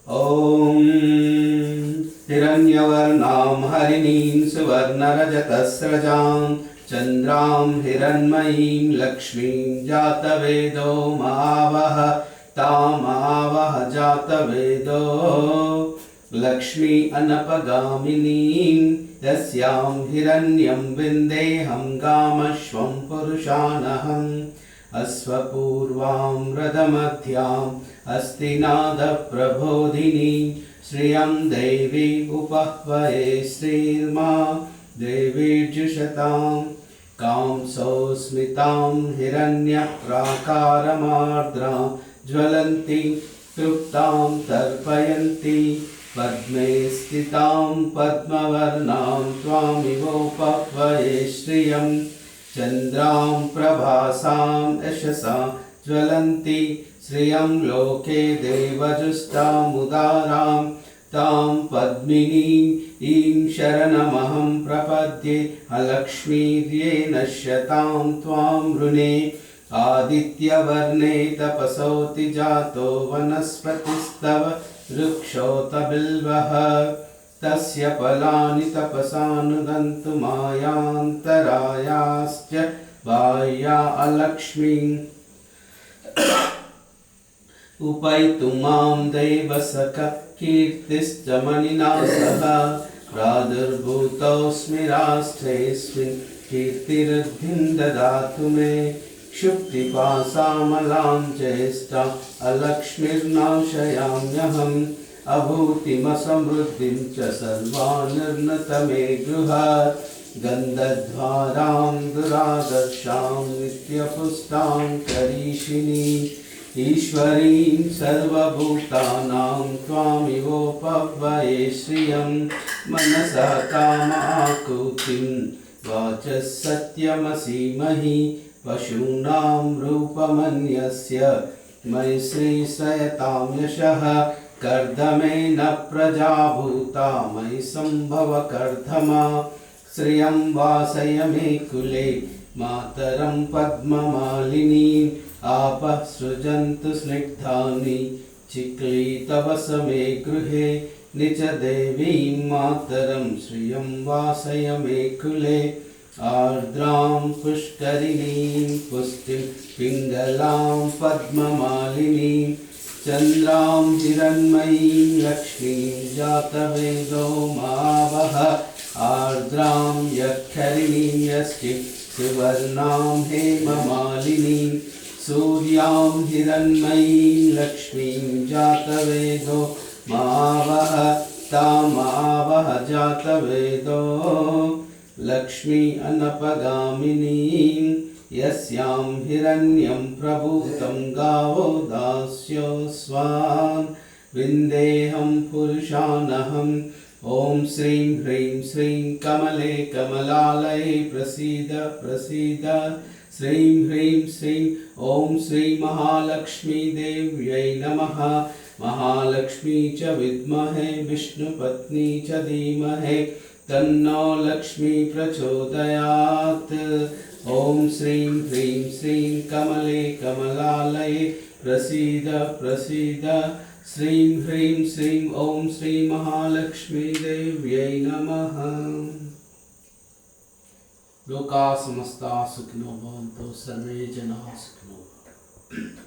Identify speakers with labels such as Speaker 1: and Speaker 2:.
Speaker 1: ॐ हिरण्यवर्णां हरिणीं सुवर्णरजतस्रजां चन्द्रां हिरण्मयीं लक्ष्मीं जातवेदो महावः तामावः जातवेदो लक्ष्मी अनपगामिनीं यस्यां हिरण्यं विन्देहं गामश्वं पुरुषानहम् अश्वपूर्वां रथमध्याम् अस्तिनादप्रबोधिनीं श्रियं देवी उपह्वये श्रीर्मा देवीर्जुषतां कांसोस्मितां हिरण्यप्राकारमार्द्रां ज्वलन्तीं तृप्तां तर्पयन्ती पद्मे स्थितां पद्मवर्णां त्वामिवोपह्वये श्रियं चन्द्रां प्रभासां यशसा ज्वलन्ती श्रियं लोके देवजुष्टामुदारां तां पद्मिनीं ईं शरणमहं प्रपद्ये अलक्ष्मीर्ये नश्यतां त्वां वृणे आदित्यवर्णे तपसोऽति जातो वनस्पतिस्तव वृक्षोत बिल्वः तस्य फलानि तपसानुदन्तु मायान्तरायाश्च बाह्या अलक्ष्मीं उपैतु मां देवसखा कीर्तिश्च मणिना सह प्रादुर्भूतोऽस्मि राष्ट्रेऽस्मिन् कीर्तिरुद्धिं ददातु मे क्षुप्तिपाशामलां चेष्टा अलक्ष्मीर्नाशयाम्यहम् अभूतिमसमृद्धिं च सर्वानिर्नत मे गृहात् गन्धद्वारां दुरादर्शां नित्यपुष्टां करीषिणीं ईश्वरीं सर्वभूतानां त्वामिवोपह्वये श्रियं मनसा कामाकुतिं वाचः सत्यमसीमहि पशूनां रूपमन्यस्य मयि श्रीसयतां यशः कर्दमेन प्रजाभूता मयि सम्भव कर्दमा श्रियं वासय मे कुले मातरं पद्ममालिनीम् आपः सृजन्तु स्निग्धानि चिक्लीतवस मे गृहे निच देवीं मातरं श्रियं वासय मे कुले आर्द्रां पुष्करिणीं पुष्टिं पिङ्गलां पद्ममालिनीं चन्द्रां हिरण्मयीं लक्ष्मीं जातवेदो मावः आर्द्रां यक्षरिणीं यष्टिं सुवर्णां हेममालिनीं सूर्यां हिरण्मयीं लक्ष्मीं जातवेदो मावः तामावः जातवेदो लक्ष्मी अनपगामिनीं यस्यां हिरण्यं प्रभूतं गावो दास्यो स्वान् विन्देहं पुरुषानहम् ॐ श्रीं ह्रीं श्रीं कमले कमलालये प्रसीद प्रसीद श्रीं ह्रीं श्रीं ॐ श्री महालक्ष्मी देव्यै नमः महालक्ष्मी च विद्महे विष्णुपत्नी च धीमहि तन्नो लक्ष्मी प्रचोदयात् ॐ श्रीं ह्रीं श्रीं कमले कमलालये प्रसीद प्रसीद श्रीं ह्रीं श्रीं ॐ श्री महालक्ष्मी देव्यै नमः। लोकाः समस्ताः सुखिनो भवन्तु सर्वे जनाः सुखिनो भवन्तु।